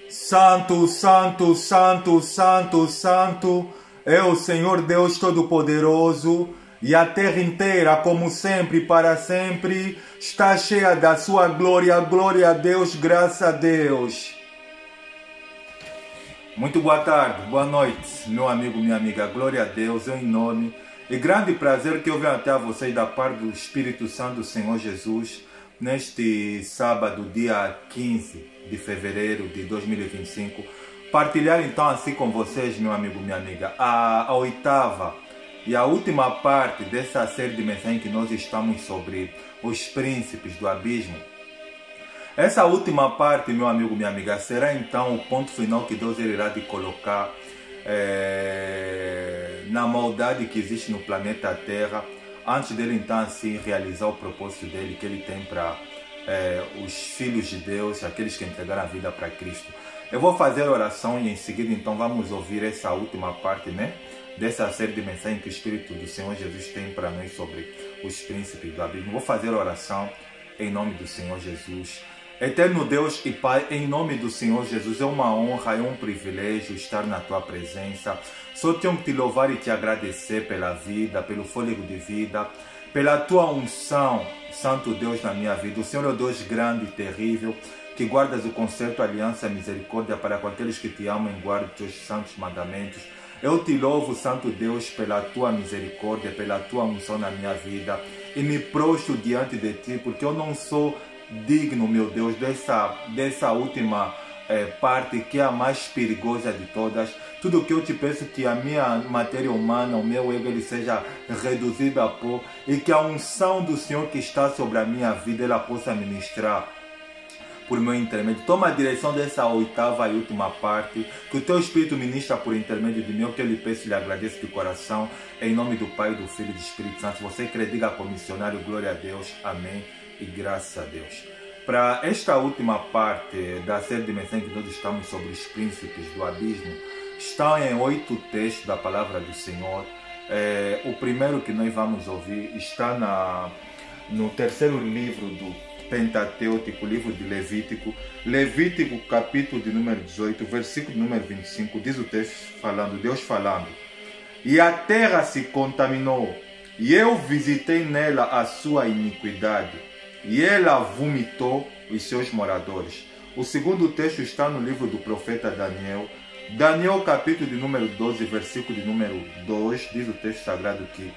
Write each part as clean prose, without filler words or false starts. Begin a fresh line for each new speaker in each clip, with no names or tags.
Santo, santo, santo, santo, santo é o Senhor Deus Todo-Poderoso, e a terra inteira, como sempre e para sempre, está cheia da sua glória. Glória a Deus, graças a Deus. Muito boa tarde, boa noite, meu amigo, minha amiga. Glória a Deus, é um enorme e grande prazer que eu venho até a vocês da parte do Espírito Santo do Senhor Jesus, neste sábado, dia 15 de fevereiro de 2025, partilhar então assim com vocês, meu amigo, minha amiga, a oitava e a última parte dessa série de mensagens que nós estamos sobre os príncipes do abismo. Essa última parte, meu amigo, minha amiga, será então o ponto final que Deus irá de colocar na maldade que existe no planeta Terra, antes dele então assim realizar o propósito dele, que ele tem para os filhos de Deus, aqueles que entregaram a vida para Cristo. Eu vou fazer a oração e em seguida então vamos ouvir essa última parte, né, dessa série de mensagens que o Espírito do Senhor Jesus tem para nós sobre os príncipes do abismo. Vou fazer a oração em nome do Senhor Jesus. Eterno Deus e Pai, em nome do Senhor Jesus, é uma honra, é um privilégio estar na Tua presença. Só tenho que te louvar e te agradecer pela vida, pelo fôlego de vida, pela Tua unção, Santo Deus, na minha vida. O Senhor é o Deus grande e terrível, que guardas o concerto, a aliança, a misericórdia para com aqueles que te amam e guardam os Teus santos mandamentos. Eu te louvo, Santo Deus, pela Tua misericórdia, pela Tua unção na minha vida, e me prostro diante de Ti, porque eu não sou digno, meu Deus, dessa última parte, que é a mais perigosa de todas. Tudo que eu te peço, que a minha matéria humana, o meu ego, ele seja reduzido a pó, e que a unção do Senhor que está sobre a minha vida, ela possa ministrar por meu intermédio. Toma a direção dessa oitava e última parte, que o Teu Espírito ministra por intermédio de mim, o que eu lhe peço e lhe agradeço de coração, em nome do Pai, do Filho e do Espírito Santo. Você crê, diga como missionário, glória a Deus, amém e graças a Deus. Para esta última parte da série de mensagens que nós estamos sobre os príncipes do abismo, estão em 8 textos da palavra do Senhor. O primeiro que nós vamos ouvir está no terceiro livro do Pentateuco, livro de Levítico, Levítico capítulo de número 18, versículo número 25, diz o texto falando, Deus falando: e a terra se contaminou, e eu visitei nela a sua iniquidade, e ela vomitou os seus moradores. O segundo texto está no livro do profeta Daniel, Daniel capítulo de número 12, versículo de número 2, diz o texto sagrado que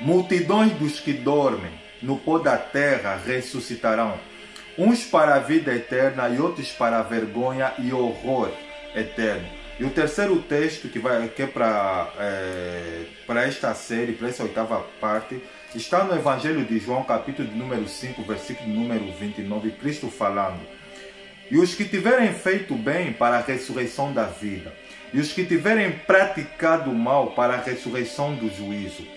multidões dos que dormem no pó da terra ressuscitarão, uns para a vida eterna e outros para a vergonha e horror eterno. E o terceiro texto que é para esta série, para essa oitava parte, está no Evangelho de João, capítulo de número 5, versículo número 29, Cristo falando: e os que tiverem feito bem para a ressurreição da vida, e os que tiverem praticado o mal para a ressurreição do juízo.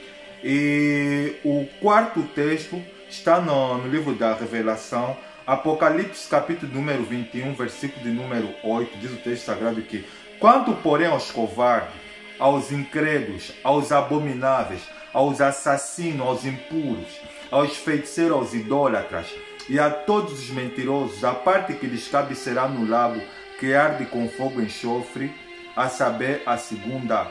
E o quarto texto está no livro da Revelação, Apocalipse capítulo número 21, versículo de número 8, diz o texto sagrado que: quanto porém aos covardes, aos incrédulos, aos abomináveis, aos assassinos, aos impuros, aos feiticeiros, aos idólatras e a todos os mentirosos, a parte que lhes cabe será no lago que arde com fogo e enxofre, a saber, a segunda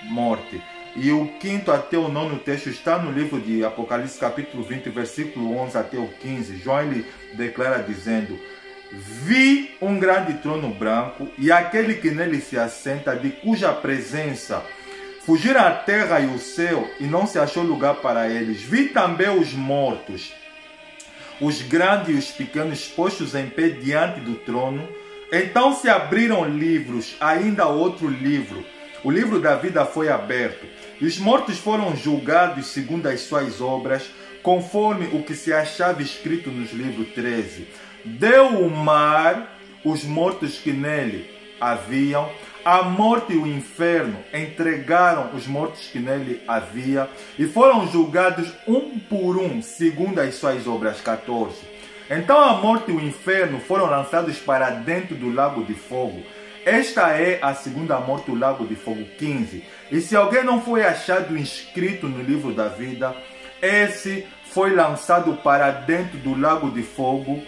morte. E o quinto até o nono texto está no livro de Apocalipse capítulo 20, versículo 11 até o 15. João ele declara dizendo: vi um grande trono branco e aquele que nele se assenta, de cuja presença fugiram a terra e o céu, e não se achou lugar para eles. Vi também os mortos, os grandes e os pequenos, postos em pé diante do trono. Então se abriram livros, ainda outro livro, o livro da vida foi aberto, e os mortos foram julgados segundo as suas obras, conforme o que se achava escrito nos livros 13. Deu o mar os mortos que nele haviam, a morte e o inferno entregaram os mortos que nele havia, e foram julgados um por um, segundo as suas obras. 14. Então a morte e o inferno foram lançados para dentro do lago de fogo. Esta é a segunda morte, o lago de fogo. 15. E se alguém não foi achado inscrito no livro da vida, esse foi lançado para dentro do lago de fogo.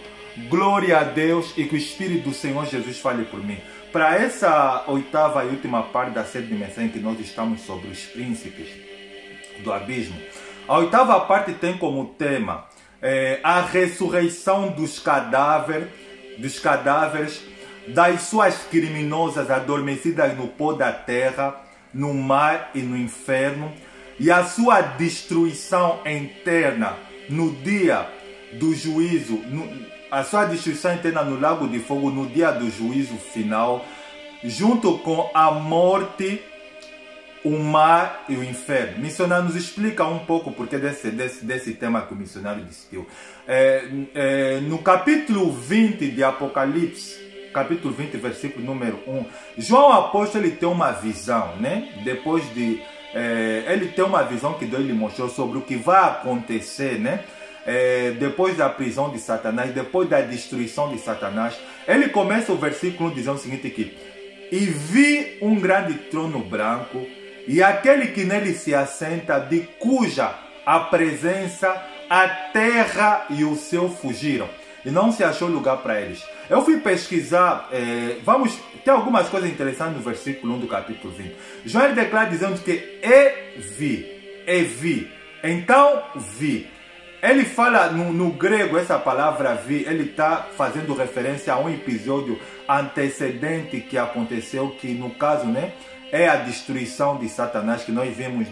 glória a Deus e que o Espírito do Senhor Jesus fale por mim. Para essa oitava e última parte da série de mensagens que nós estamos sobre os príncipes do abismo, a oitava parte tem como tema a ressurreição dos cadáveres, das suas criminosas adormecidas no pó da terra, no mar e no inferno, e a sua destruição interna no dia do juízo, a sua destruição interna no lago de fogo no dia do juízo final, junto com a morte, o mar e o inferno. O missionário nos explica um pouco porque desse tema que o missionário decidiu. No capítulo 20 de Apocalipse, capítulo 20, versículo número 1, João apóstolo ele tem uma visão, né? Depois de ele tem uma visão que Deus lhe mostrou sobre o que vai acontecer, né? Depois da prisão de Satanás, depois da destruição de Satanás. Ele começa o versículo dizendo o seguinte aqui: e vi um grande trono branco e aquele que nele se assenta, de cuja a presença a terra e o céu fugiram, e não se achou lugar para eles. Eu fui pesquisar, tem algumas coisas interessantes no versículo 1 do capítulo 20. João declara dizendo que vi. Então vi. Ele fala no grego, essa palavra vi, ele está fazendo referência a um episódio antecedente que aconteceu, que no caso, né, é a destruição de Satanás, que nós vimos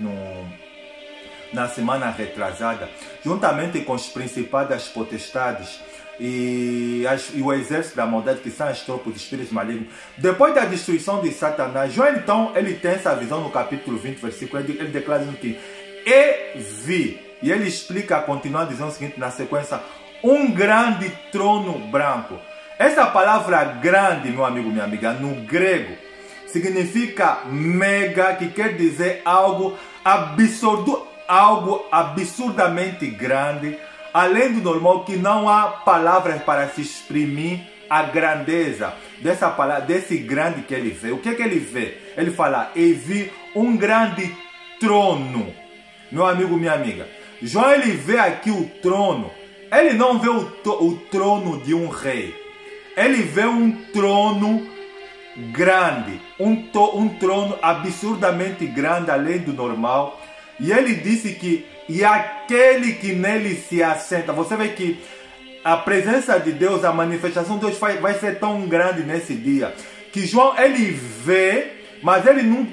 na semana retrasada, juntamente com os principados das potestades e o exército da maldade, que são as tropas dos espíritos malignos. Depois da destruição de Satanás, João então ele tem essa visão no capítulo 20, versículo, ele declara que vi. E ele explica, continua dizendo o seguinte na sequência: um grande trono branco. Essa palavra grande, meu amigo, minha amiga, no grego, significa mega, que quer dizer algo absurdamente grande, além do normal, que não há palavras para se exprimir a grandeza dessa palavra, desse grande que ele vê. O que é que ele vê? Ele fala: e vi um grande trono. Meu amigo, minha amiga, João ele vê aqui o trono. Ele não vê o trono de um rei. Ele vê um trono grande, um trono absurdamente grande, além do normal. E ele disse que e aquele que nele se assenta. Você vê que a presença de Deus, a manifestação de Deus vai ser tão grande nesse dia, que João ele vê, mas ele não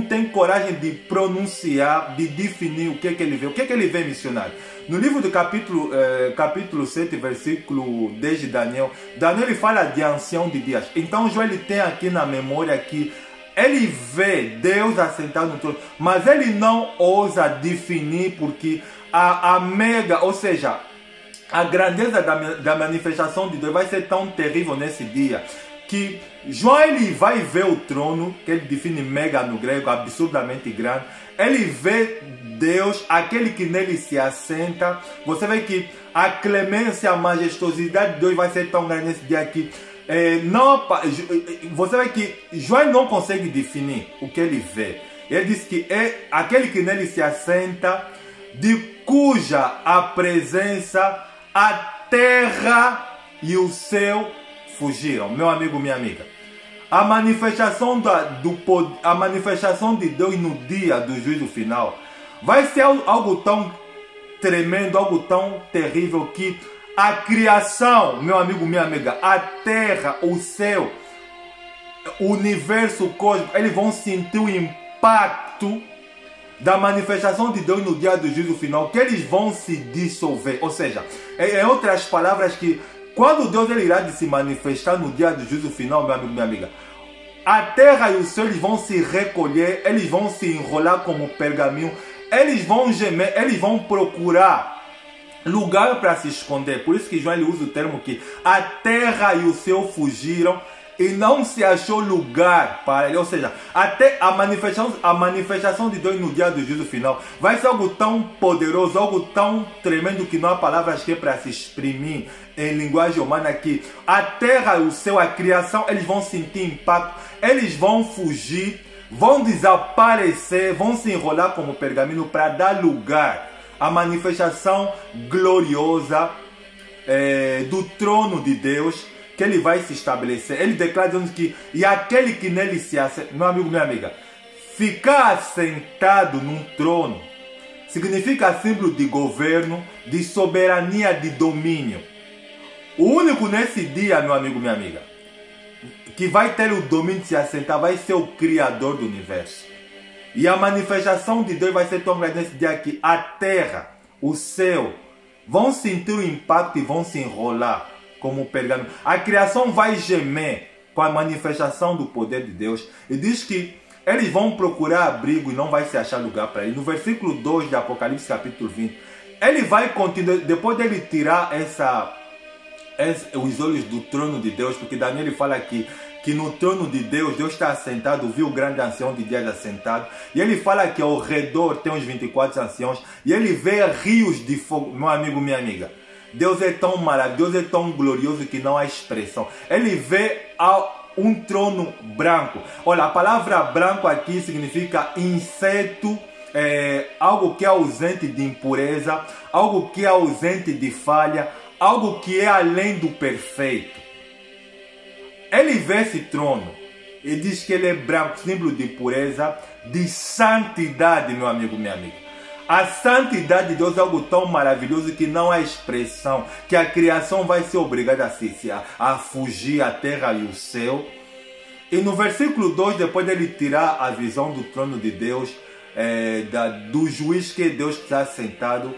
tem coragem de pronunciar, de definir o que é que ele vê. O que é que ele vê, missionário? No livro do capítulo 7, versículo 10 de Daniel, ele fala de ancião de dias. Então João ele tem aqui na memória que ele vê Deus assentado no trono, mas ele não ousa definir, porque a mega, ou seja, a grandeza da manifestação de Deus vai ser tão terrível nesse dia, que João ele vai ver o trono, que ele define mega no grego, absurdamente grande. Ele vê Deus, aquele que nele se assenta. Você vê que a clemência, a majestosidade de Deus vai ser tão grande nesse dia que você vê que João não consegue definir o que ele vê. Ele diz que é aquele que nele se assenta, de cuja a presença a terra e o céu fugiram. Meu amigo, minha amiga, a manifestação de Deus no dia do juízo final vai ser algo tão tremendo, algo tão terrível, que a criação, meu amigo, minha amiga, a terra, o céu, o universo cósmico, eles vão sentir o impacto da manifestação de Deus no dia do juízo final, que eles vão se dissolver. Ou seja, em outras palavras, que quando Deus ele irá de se manifestar no dia do juízo final, meu amigo, minha amiga, a terra e o céu eles vão se recolher, eles vão se enrolar como pergaminho, eles vão gemer, eles vão procurar lugar para se esconder. Por isso que João ele usa o termo que a terra e o céu fugiram e não se achou lugar para ele. Ou seja, até a manifestação de Deus no dia do juízo final vai ser algo tão poderoso, algo tão tremendo, que não há palavras que é para se exprimir em linguagem humana, que a terra e o céu, a criação, eles vão sentir impacto, eles vão fugir, vão desaparecer, vão se enrolar como pergaminho para dar lugar à manifestação gloriosa do trono de Deus, que ele vai se estabelecer. Ele declara dizendo que, e aquele que nele se assenta, meu amigo, minha amiga, ficar assentado num trono significa símbolo de governo, de soberania, de domínio. O único nesse dia, meu amigo, minha amiga, que vai ter o domínio de se assentar vai ser o Criador do universo. E a manifestação de Deus vai ser tão grande nesse dia que a terra, o céu, vão sentir o impacto e vão se enrolar como pergaminho. A criação vai gemer com a manifestação do poder de Deus. E diz que eles vão procurar abrigo e não vai se achar lugar para ele. No versículo 2 de Apocalipse capítulo 20, ele vai continuar, depois dele tirar os olhos do trono de Deus, porque Daniel ele fala aqui que no trono de Deus, Deus está assentado, viu o grande ancião de dias assentado, e ele fala que ao redor tem os 24 anciãos, e ele vê rios de fogo. Meu amigo, minha amiga, Deus é tão maravilhoso, é tão glorioso que não há expressão. Ele vê um trono branco. Olha, a palavra branco aqui significa inseto, algo que é ausente de impureza, algo que é ausente de falha, algo que é além do perfeito. Ele vê esse trono e diz que ele é branco, símbolo de pureza, de santidade, meu amigo, minha amiga. A santidade de Deus é algo tão maravilhoso que não há expressão, que a criação vai ser obrigada a fugir a terra e o céu. E no versículo 2, depois dele tirar a visão do trono de Deus, do juiz que é Deus que está sentado,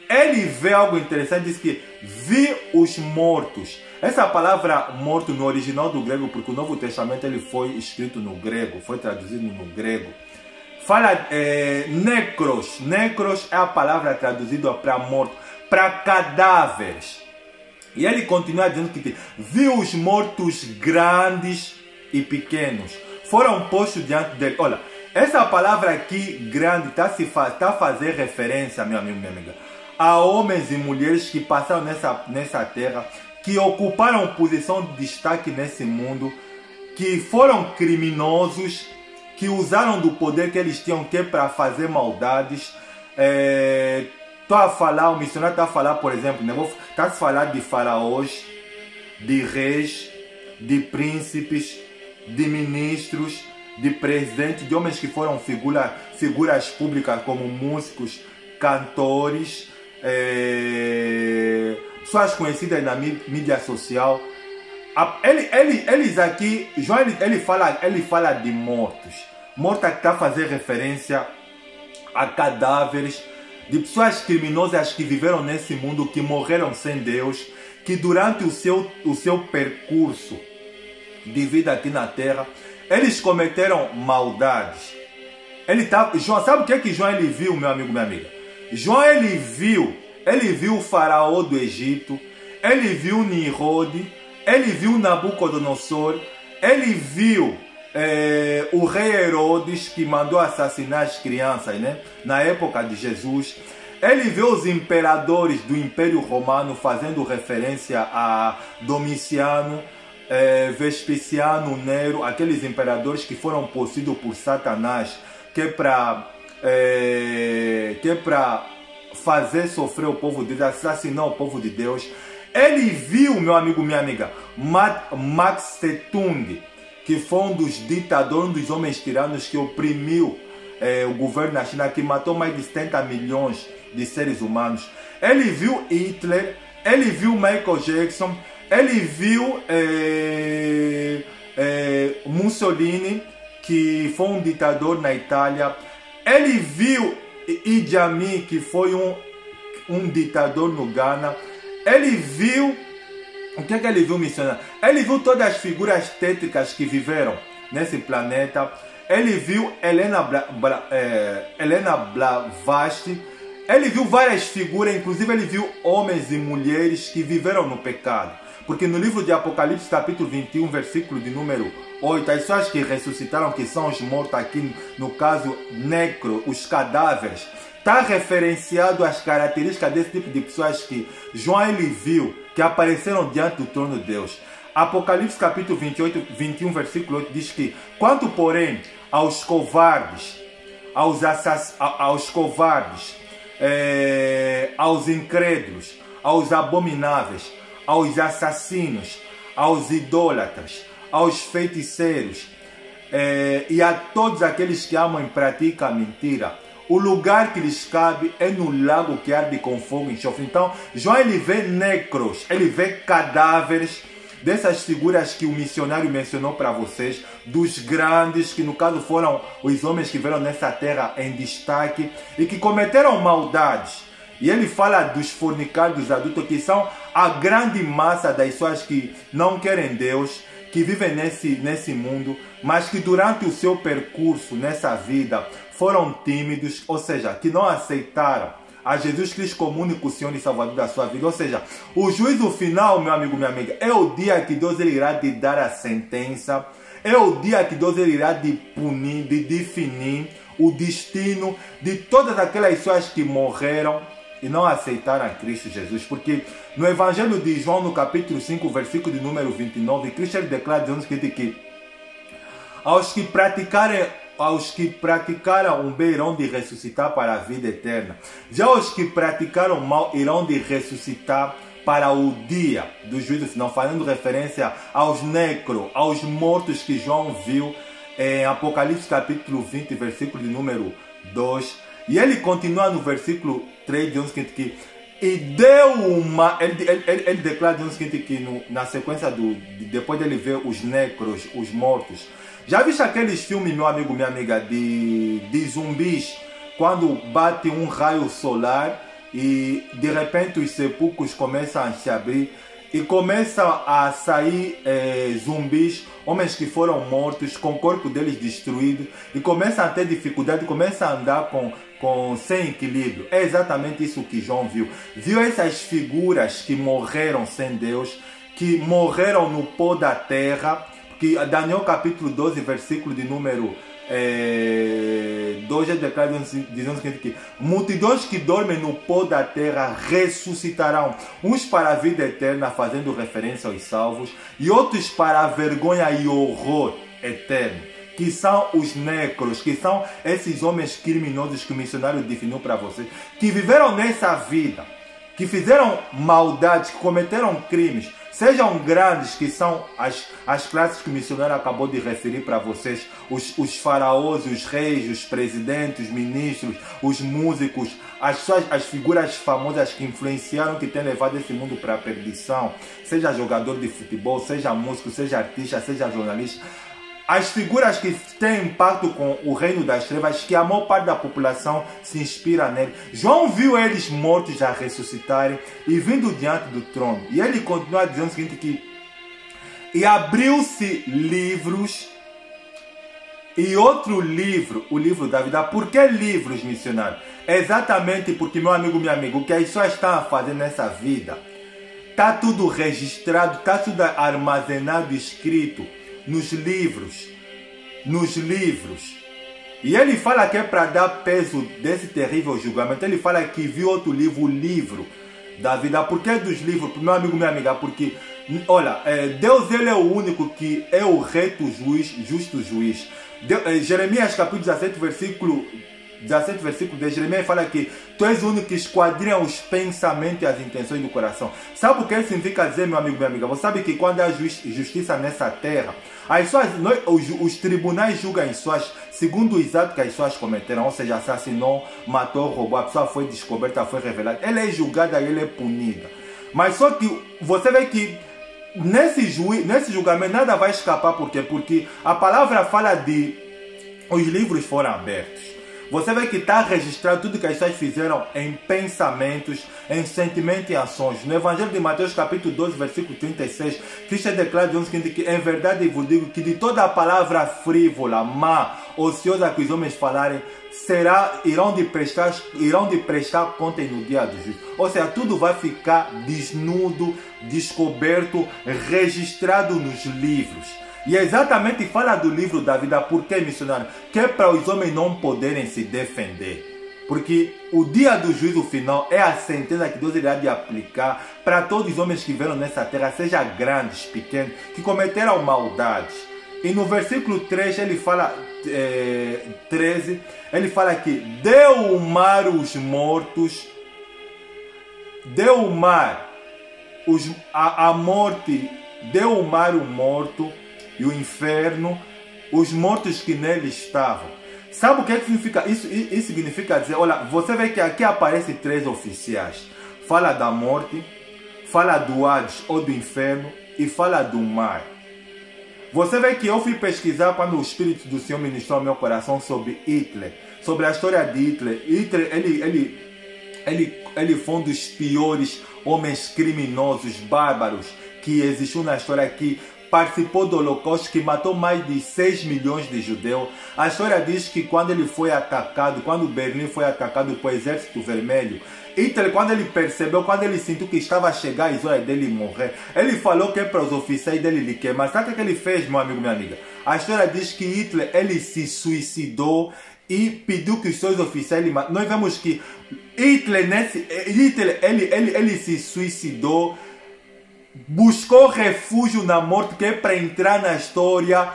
ele vê algo interessante, diz que vi os mortos. Essa palavra morto no original do grego, porque o Novo Testamento ele foi escrito no grego, foi traduzido no grego. Fala necros. Necros é a palavra traduzida para morto, para cadáveres. E ele continua dizendo que viu os mortos grandes e pequenos. Foram postos diante dele. Olha, essa palavra aqui, grande, está a fazer referência, meu amigo, minha amiga, a homens e mulheres que passaram nessa terra, que ocuparam posição de destaque nesse mundo, que foram criminosos, que usaram do poder que eles tinham para fazer maldades. O missionário está a falar, por exemplo, está a falar de faraós, de reis, de príncipes, de ministros, de presidentes, de homens que foram figuras públicas como músicos, cantores, pessoas conhecidas na mídia social. Eles aqui, João ele fala de mortos. Morta que está a fazer referência a cadáveres de pessoas criminosas que viveram nesse mundo, que morreram sem Deus, que durante o seu percurso de vida aqui na terra, eles cometeram maldades. João, sabe o que João ele viu, meu amigo, minha amiga? João ele viu o faraó do Egito, ele viu Nimrod, ele viu Nabucodonosor, ele viu o rei Herodes, que mandou assassinar as crianças, né? Na época de Jesus. Ele viu os imperadores do Império Romano, fazendo referência a Domiciano, Vespasiano, Nero, aqueles imperadores que foram possuídos por Satanás, que é para fazer sofrer o povo de Deus, assassinar o povo de Deus. Ele viu, meu amigo, minha amiga, Max Setung, que foi um dos ditadores, um dos homens tiranos que oprimiu o governo da China, que matou mais de 70 milhões de seres humanos. Ele viu Hitler, ele viu Michael Jackson, ele viu Mussolini, que foi um ditador na Itália. Ele viu Idi Amin, que foi um ditador no Ghana. Ele viu... O que ele viu, missionário? Ele viu todas as figuras tétricas que viveram nesse planeta. Ele viu Helena Blavatsky. Ele viu várias figuras, inclusive ele viu homens e mulheres que viveram no pecado. Porque no livro de Apocalipse, capítulo 21, versículo de número 8, as pessoas que ressuscitaram, que são os mortos aqui, no caso, necro, os cadáveres, está referenciado as características desse tipo de pessoas que João ele viu, que apareceram diante do trono de Deus. Apocalipse capítulo 21, versículo 8 diz que: quanto porém aos covardes, aos incrédulos, aos abomináveis, aos assassinos, aos idólatras, aos feiticeiros e a todos aqueles que amam e praticam a mentira. O lugar que lhes cabe é no lago que arde com fogo e enxofre. Então, João ele vê necros, ele vê cadáveres dessas figuras que o missionário mencionou para vocês, dos grandes, que no caso foram os homens que vieram nessa terra em destaque e que cometeram maldades. E ele fala dos fornicários, dos adultos, que são a grande massa das pessoas que não querem Deus, que vivem nesse mundo, mas que durante o seu percurso nessa vida foram tímidos, ou seja, que não aceitaram a Jesus Cristo como único Senhor e Salvador da sua vida. Ou seja, o juízo final, meu amigo, minha amiga, é o dia que Deus ele irá te dar a sentença, é o dia que Deus ele irá te punir, de definir o destino de todas aquelas pessoas que morreram e não aceitaram a Cristo Jesus. Porque no Evangelho de João, no capítulo 5, versículo de número 29, Cristo ele declara dizendo que aos que praticaram o bem irão de ressuscitar para a vida eterna. Já os que praticaram o mal irão de ressuscitar para o dia do juízo final, fazendo referência aos necros, aos mortos que João viu em Apocalipse capítulo 20, versículo de número 2. E ele continua no versículo 3, dizendo o seguinte, que e deu uma... Ele declara dizendo o seguinte, que na sequência depois dele ver os necros, os mortos. Já viste aqueles filmes, meu amigo, minha amiga, de zumbis, quando bate um raio solar e de repente os sepulcros começam a se abrir e começam a sair zumbis, homens que foram mortos, com o corpo deles destruído, e começam a ter dificuldade, começam a andar sem equilíbrio. É exatamente isso que João viu. Viu essas figuras que morreram sem Deus, que morreram no pó da terra, que Daniel capítulo 12, versículo de número 2 declara dizendo que multidões que dormem no pó da terra ressuscitarão, uns para a vida eterna, fazendo referência aos salvos, e outros para a vergonha e horror eterno, que são os necros, que são esses homens criminosos que o missionário definiu para vocês, que viveram nessa vida, que fizeram maldades, que cometeram crimes, sejam grandes, que são as classes que o missionário acabou de referir para vocês, os faraós, os reis, os presidentes, os ministros, os músicos, as figuras famosas que influenciaram, que têm levado esse mundo para a perdição, seja jogador de futebol, seja músico, seja artista, seja jornalista. As figuras que têm impacto com o reino das trevas, que a maior parte da população se inspira nele. João viu eles mortos a ressuscitarem e vindo diante do trono. E ele continua dizendo o seguinte, e abriu-se livros, e outro livro, o livro da vida. Por que livros, missionário? Exatamente porque, meu amigo, minha amiga, o que as pessoas estão a fazer nessa vida, está tudo registrado, está tudo armazenado, escrito nos livros. E ele fala que é para dar peso desse terrível julgamento. Ele fala que viu outro livro, o livro da vida. Por que dos livros, meu amigo, minha amiga? Porque, olha, Deus ele é o único que é o reto juiz, justo juiz. Jeremias capítulo 17, versículo 10, Jeremias fala que tu és o único que esquadrinha os pensamentos e as intenções do coração. Sabe o que significa dizer, meu amigo, minha amiga? Você sabe que quando há justiça nessa terra, os tribunais julgam as pessoas segundo os atos que as pessoas cometeram, ou seja, assassinou, matou, roubou, a pessoa foi descoberta, foi revelada, ela é julgada e ela é punida. Mas só que você vê que nesse julgamento nada vai escapar. Por quê? Porque a palavra fala de os livros foram abertos. Você vê que está registrado tudo que as pessoas fizeram em pensamentos, em sentimentos e ações. No Evangelho de Mateus, capítulo 12, versículo 36, Cristo declara que em verdade eu vos digo que de toda a palavra frívola, má, ociosa que os homens falarem, irão de prestar conta no dia do juízo. Ou seja, tudo vai ficar desnudo, descoberto, registrado nos livros. E exatamente fala do livro da vida. Por que, missionário? Que é para os homens não poderem se defender. Porque o dia do juízo final é a sentença que Deus irá de aplicar para todos os homens que vieram nessa terra, seja grandes, pequenos, que cometeram maldades. E no versículo 3, ele fala, 13, ele fala que deu o mar os mortos deu o mar, a morte, deu o mar o morto e o inferno, os mortos que nele estavam. Sabe o que significa isso? Isso significa dizer, olha, você vê que aqui aparecem 3 oficiais. Fala da morte, fala do Hades ou do inferno e fala do mar. Você vê que eu fui pesquisar quando o Espírito do Senhor ministrou ao meu coração sobre Hitler, sobre a história de Hitler. Hitler, ele foi um dos piores homens criminosos, bárbaros que existiu na história, que participou do Holocausto, que matou mais de 6 milhões de judeus. A história diz que quando ele foi atacado, quando Berlim foi atacado pelo Exército Vermelho, Hitler, quando ele percebeu, quando ele sentiu que estava a chegar a hora dele morrer, ele falou que é para os oficiais dele lhe queimar. Sabe o que ele fez, meu amigo, minha amiga? A história diz que Hitler, ele se suicidou e pediu que os seus oficiais lhe matem. Nós vemos que Hitler ele se suicidou, buscou refúgio na morte, que é para entrar na história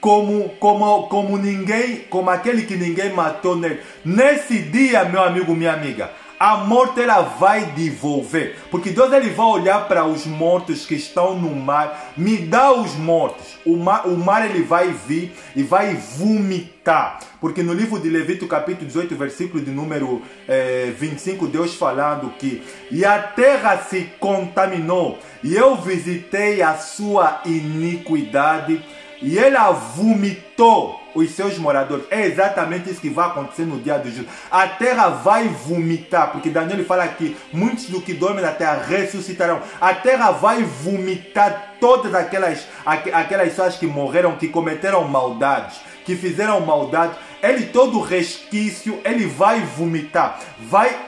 como ninguém, como aquele que ninguém matou nele. Nesse dia, meu amigo, minha amiga, a morte ela vai devolver, porque Deus ele vai olhar para os mortos que estão no mar, me dá os mortos, o mar ele vai vir e vai vomitar, porque no livro de Levítico capítulo 18, versículo de número 25, Deus falando que e a terra se contaminou e eu visitei a sua iniquidade e ela vomitou os seus moradores. É exatamente isso que vai acontecer no dia do juízo. A terra vai vomitar, porque Daniel fala que muitos do que dormem na terra ressuscitarão. A terra vai vomitar todas aquelas pessoas que morreram, que cometeram maldades, que fizeram maldade. Ele, todo resquício, ele vai vomitar, vai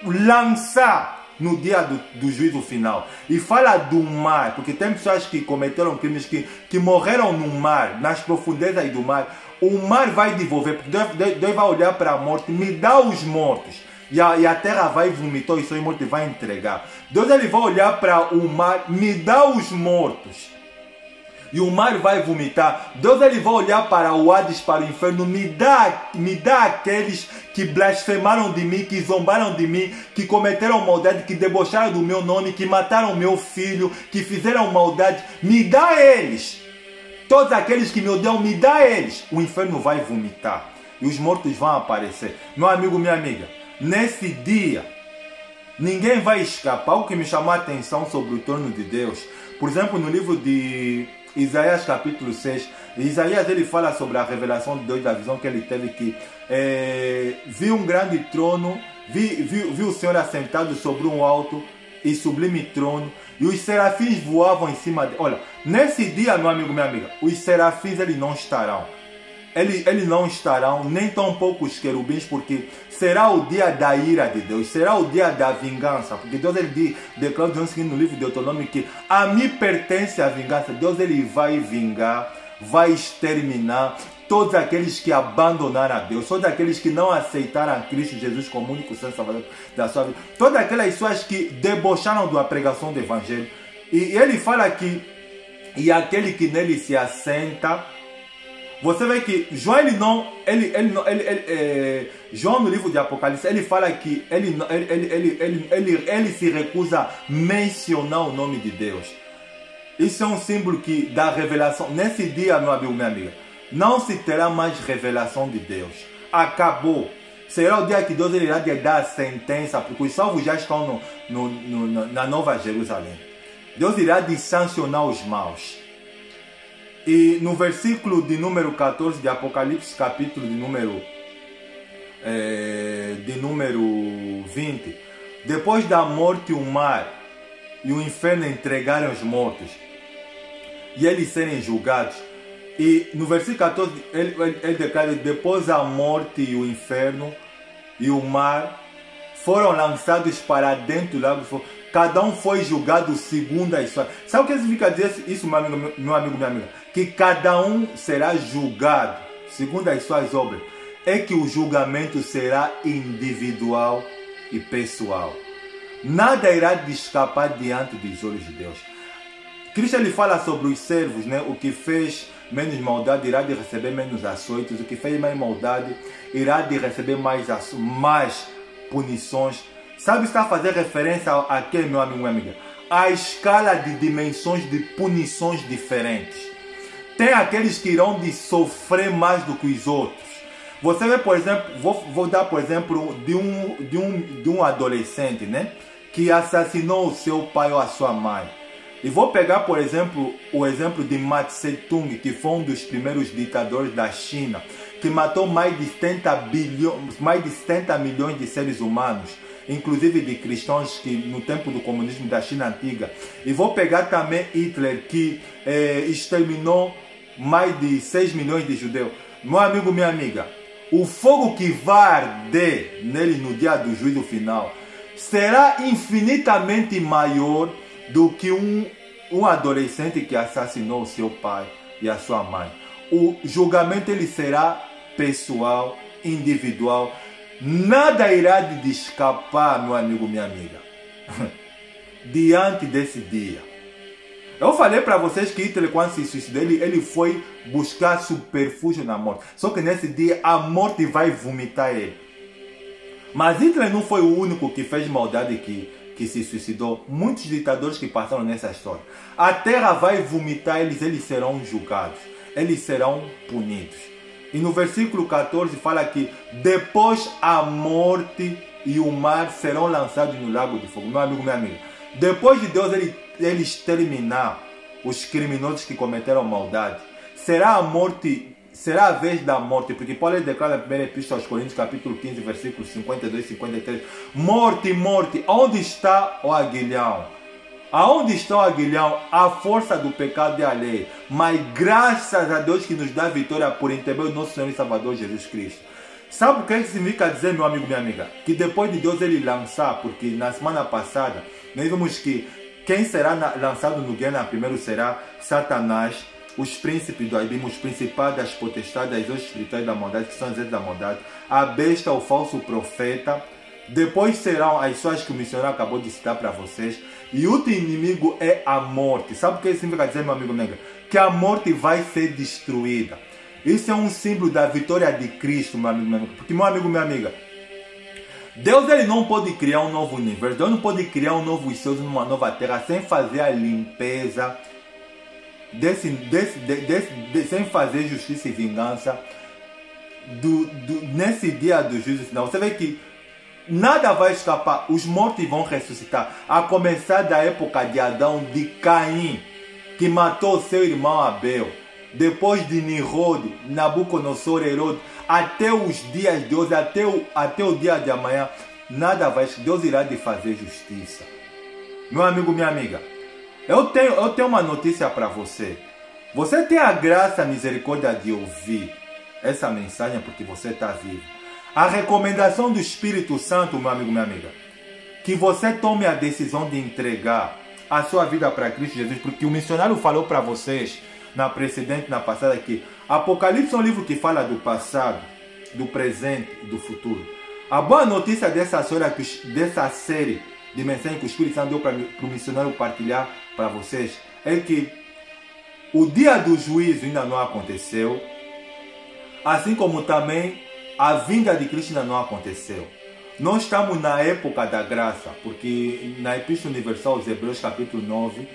lançar no dia do juízo final. E fala do mar, porque tem pessoas que cometeram crimes, que morreram no mar, nas profundezas do mar. O mar vai devolver, porque Deus vai olhar para a morte, me dá os mortos. E a terra vai vomitar e seus mortos vai entregar. Deus ele vai olhar para o mar, me dá os mortos. E o mar vai vomitar. Deus ele vai olhar para o Hades, para o inferno, me dá aqueles que blasfemaram de mim, que zombaram de mim, que cometeram maldade, que debocharam do meu nome, que mataram meu filho, que fizeram maldade. Me dá eles. Todos aqueles que me odeiam, me dá eles. O inferno vai vomitar e os mortos vão aparecer. Meu amigo, minha amiga, nesse dia ninguém vai escapar. O que me chamou a atenção sobre o trono de Deus, por exemplo, no livro de Isaías capítulo 6, Isaías ele fala sobre a revelação de Deus, da visão que ele teve, que viu um grande trono, viu o Senhor assentado sobre um alto e sublime trono, e os serafins voavam em cima dele. Olha, nesse dia, meu amigo, minha amiga, os serafins eles não estarão. Eles não estarão, nem tão pouco os querubins, porque será o dia da ira de Deus, será o dia da vingança, porque Deus ele declara no livro de Deuteronômio que a mim pertence a vingança. Deus ele vai vingar, vai exterminar todos aqueles que abandonaram a Deus, todos aqueles que não aceitaram a Cristo Jesus como único Senhor Salvador da sua vida, todas aquelas pessoas que debocharam da pregação do Evangelho. E ele fala que, e aquele que nele se assenta. Você vê que João João no livro de Apocalipse ele fala que ele se recusa a mencionar o nome de Deus. Isso é um símbolo da revelação. Nesse dia, meu amigo, minha amiga, não se terá mais revelação de Deus. Acabou. Será o dia que Deus irá dar a sentença, porque os salvos já estão na Nova Jerusalém. Deus irá sancionar os maus. E no versículo de número 14 de Apocalipse, capítulo de número 20, depois da morte, o mar e o inferno entregarem os mortos e eles serem julgados. E no versículo 14 ele declara: depois a morte e o inferno e o mar foram lançados para dentro do lago de fogo. Cada um foi julgado segundo a sua. Sabe o que significa dizer isso, meu amigo, minha amiga? Que cada um será julgado segundo as suas obras. É que o julgamento será individual e pessoal. Nada irá escapar diante dos olhos de Deus. Cristo ele fala sobre os servos, né? O que fez menos maldade irá de receber menos açoites. O que fez mais maldade irá de receber mais punições. Sabe, está a fazer referência a quê, meu amigo, minha amiga? A escala de dimensões de punições diferentes. Tem aqueles que irão de sofrer mais do que os outros. Você vê, por exemplo, vou dar por exemplo de um adolescente, né? Que assassinou o seu pai ou a sua mãe. E vou pegar, por exemplo, o exemplo de Mao Tse-tung, que foi um dos primeiros ditadores da China, que matou mais de 70 milhões de seres humanos, inclusive de cristãos que no tempo do comunismo da China antiga. E vou pegar também Hitler, que exterminou mais de 6 milhões de judeus. Meu amigo, minha amiga, o fogo que vai arder neles no dia do juízo final será infinitamente maior do que um adolescente que assassinou seu pai e a sua mãe. O julgamento ele será pessoal, individual. Nada irá de escapar, meu amigo, minha amiga, diante desse dia. Eu falei para vocês que Hitler, quando se suicidou, ele foi buscar superfúgio na morte. Só que nesse dia a morte vai vomitar ele. Mas Hitler não foi o único que fez maldade que se suicidou. Muitos ditadores que passaram nessa história. A terra vai vomitar eles, eles serão julgados. Eles serão punidos. E no versículo 14 fala que depois a morte e o mar serão lançados no lago de fogo. Meu amigo, minha amiga, depois de Deus ele exterminar os criminosos que cometeram maldade, será a vez da morte, porque Paulo declara na primeira epístola aos Coríntios, capítulo 15, versículos 52 e 53, morte, morte, onde está o aguilhão? Aonde está o aguilhão? A força do pecado é a lei, mas graças a Deus que nos dá vitória por intermédio do nosso Senhor e Salvador Jesus Cristo. Sabe o que significa dizer, meu amigo, minha amiga? Que depois de Deus ele lançar, porque na semana passada nós vimos que quem será lançado no Guiana primeiro será Satanás, os príncipes do abismo, os principais das potestades, das hostes espirituais da maldade, que são as da maldade, a besta, o falso profeta. Depois serão as pessoas que o missionário acabou de citar para vocês. E o último inimigo é a morte. Sabe o que significa dizer, meu amigo negro? Que a morte vai ser destruída. Isso é um símbolo da vitória de Cristo, meu amigo, meu amigo. Porque, meu amigo, minha amiga, Deus ele não pode criar um novo universo. Deus não pode criar um novo céu, uma nova terra, sem fazer a limpeza, sem fazer justiça e vingança nesse dia do juízo final. Você vê que nada vai escapar. Os mortos vão ressuscitar. A começar da época de Adão, de Caim, que matou seu irmão Abel. Depois de Nimrod, Nabucodonosor, Herodes, até os dias de hoje, até o dia de amanhã, nada vai. Deus irá de fazer justiça. Meu amigo, minha amiga, eu tenho uma notícia para você. Você tem a graça, a misericórdia de ouvir essa mensagem porque você está vivo. A recomendação do Espírito Santo, meu amigo, minha amiga, que você tome a decisão de entregar a sua vida para Cristo Jesus, porque o missionário falou para vocês na precedente, na passada, que Apocalipse é um livro que fala do passado, do presente e do futuro. A boa notícia dessa série de mensagens que o Espírito Santo deu para o missionário partilhar para vocês é que o dia do juízo ainda não aconteceu, assim como também a vinda de Cristo ainda não aconteceu. Nós estamos na época da graça, porque na Epístola Universal aos Hebreus, capítulo 9,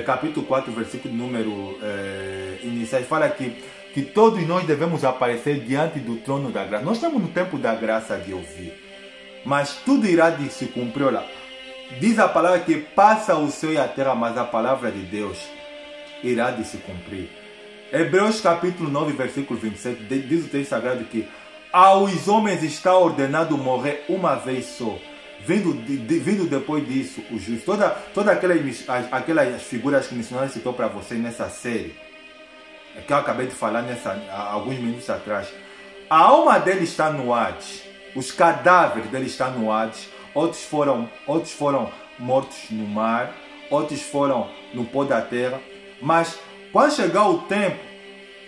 capítulo 4, versículo número iniciais, fala que todos nós devemos aparecer diante do trono da graça. Nós estamos no tempo da graça de ouvir, mas tudo irá de se cumprir. Olha, diz a palavra que passa o céu e a terra, mas a palavra de Deus irá de se cumprir. Hebreus capítulo 9, versículo 27, diz o texto sagrado que aos homens está ordenado morrer uma vez só, vindo depois disso o juízo. Todas aquelas figuras que o missionário citou para vocês nessa série, que eu acabei de falar alguns minutos atrás, a alma dele está no Hades, os cadáveres dele estão no Hades, outros foram mortos no mar, outros foram no pó da terra, mas quando chegar o tempo,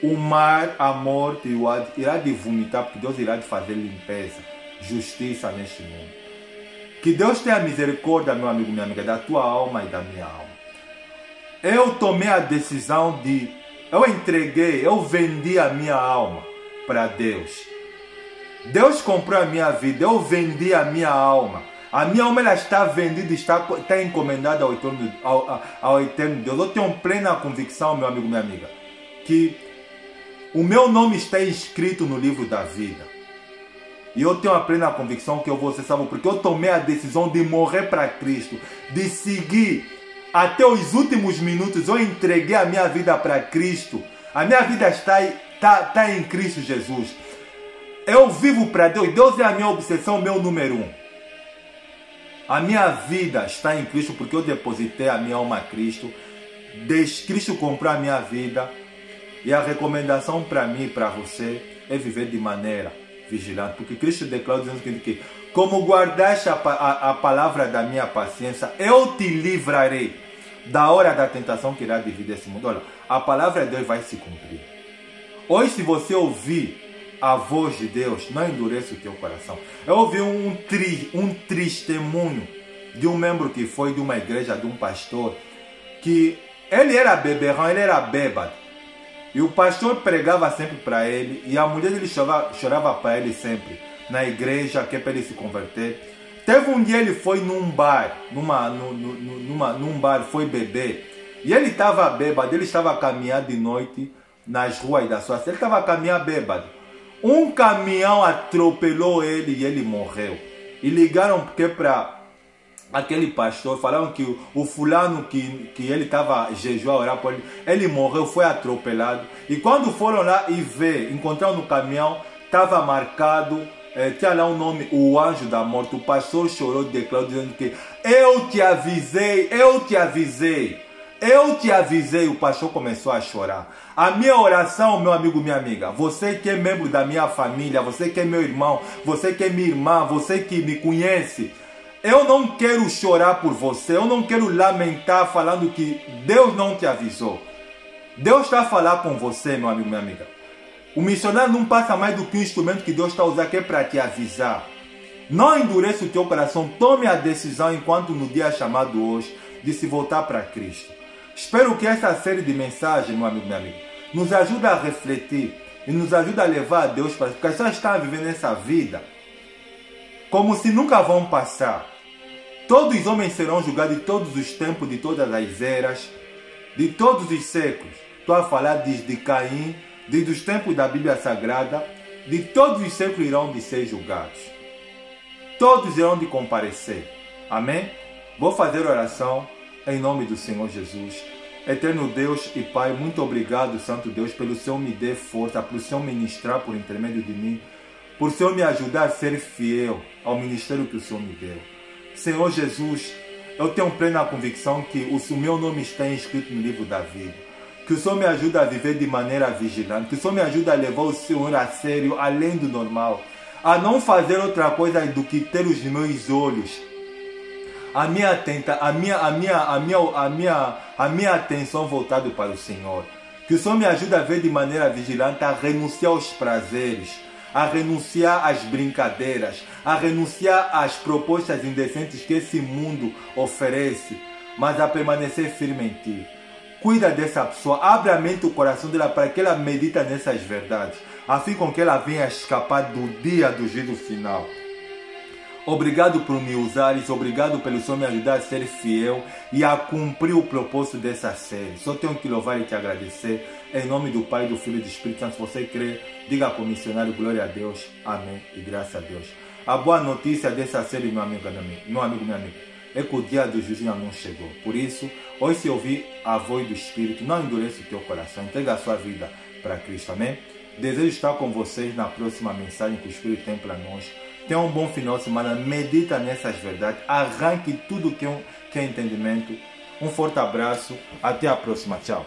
o mar, a morte e o Hades irá de vomitar, porque Deus irá de fazer limpeza, justiça neste mundo. Que Deus tenha misericórdia, meu amigo, minha amiga, da tua alma e da minha alma. Eu tomei a decisão eu vendi a minha alma para Deus. Deus comprou a minha vida, eu vendi a minha alma. A minha alma ela está vendida, está encomendada ao eterno Deus. Eu tenho plena convicção, meu amigo, minha amiga, que o meu nome está inscrito no livro da vida. E eu tenho a plena convicção que eu vou ser salvo, porque eu tomei a decisão de morrer para Cristo, de seguir até os últimos minutos. Eu entreguei a minha vida para Cristo. A minha vida está em Cristo Jesus. Eu vivo para Deus. Deus é a minha obsessão, meu número 1. A minha vida está em Cristo porque eu depositei a minha alma a Cristo. Cristo comprou a minha vida. E a recomendação para mim e para você é viver de maneira vigilante. Porque Cristo declarou dizendo que como guardaste a palavra da minha paciência, eu te livrarei da hora da tentação que irá dividir esse mundo. Olha, a palavra de Deus vai se cumprir. Hoje, se você ouvir a voz de Deus, não endureça o teu coração. Eu ouvi um testemunho de um membro que foi de uma igreja, de um pastor, que ele era beberrão, ele era bêbado. E o pastor pregava sempre para ele, e a mulher dele chorava para ele sempre, na igreja, que é para ele se converter. Teve um dia ele foi num bar, num bar, foi beber. E ele estava bêbado, ele estava a caminhar de noite nas ruas da sua cidade, ele estava a caminhar bêbado. Um caminhão atropelou ele e ele morreu. E ligaram para aquele pastor, falaram que o fulano que ele estava jejuando a orar por ele morreu, foi atropelado. E quando foram lá e encontraram no caminhão, estava marcado, tinha lá o nome, o anjo da morte. O pastor chorou e declarou dizendo que eu te avisei, eu te avisei. Eu te avisei. O pastor começou a chorar. A minha oração, meu amigo, minha amiga, você que é membro da minha família, você que é meu irmão, você que é minha irmã, você que me conhece, eu não quero chorar por você, eu não quero lamentar falando que Deus não te avisou. Deus está a falar com você, meu amigo, minha amiga. O missionário não passa mais do que um instrumento que Deus está a usar, que é para te avisar. Não endureça o teu coração, tome a decisão enquanto no dia chamado hoje de se voltar para Cristo. Espero que essa série de mensagens, meu amigo, minha amiga, nos ajude a refletir e nos ajude a levar a Deus para... Porque as pessoas estão vivendo essa vida como se nunca vão passar. Todos os homens serão julgados de todos os tempos, de todas as eras, de todos os séculos. Estou a falar desde Caim, desde os tempos da Bíblia Sagrada, de todos os séculos irão de ser julgados. Todos irão de comparecer. Amém? Vou fazer oração em nome do Senhor Jesus. Eterno Deus e Pai, muito obrigado, Santo Deus, pelo Senhor me dê força, pelo Senhor ministrar por intermédio de mim, por Senhor me ajudar a ser fiel ao ministério que o Senhor me deu. Senhor Jesus, eu tenho plena convicção que o meu nome está inscrito no livro da vida. Que o Senhor me ajude a viver de maneira vigilante. Que o Senhor me ajude a levar o Senhor a sério, além do normal. A não fazer outra coisa do que ter os meus olhos, a minha atenção voltada para o Senhor. Que o Senhor me ajude a ver de maneira vigilante, a renunciar aos prazeres, a renunciar às brincadeiras, a renunciar às propostas indecentes que esse mundo oferece, mas a permanecer firme em Ti. Cuida dessa pessoa, abre a mente e o coração dela para que ela medite nessas verdades, assim com que ela venha escapar do dia do juízo final. Obrigado por me usares, obrigado pelo Senhor me ajudar a ser fiel e a cumprir o propósito dessa série. Só tenho que louvar e te agradecer. Em nome do Pai, do Filho e do Espírito Santo, se você crê, diga para o missionário, glória a Deus, amém e graças a Deus. A boa notícia dessa série, meu amigo, minha amiga, é que o dia do juízo ainda não chegou. Por isso, hoje se ouvir a voz do Espírito, não endureça o teu coração, entrega a sua vida para Cristo, amém? Desejo estar com vocês na próxima mensagem que o Espírito tem para nós. Tenha um bom final de semana, medita nessas verdades, arranque tudo que é entendimento. Um forte abraço, até a próxima, tchau.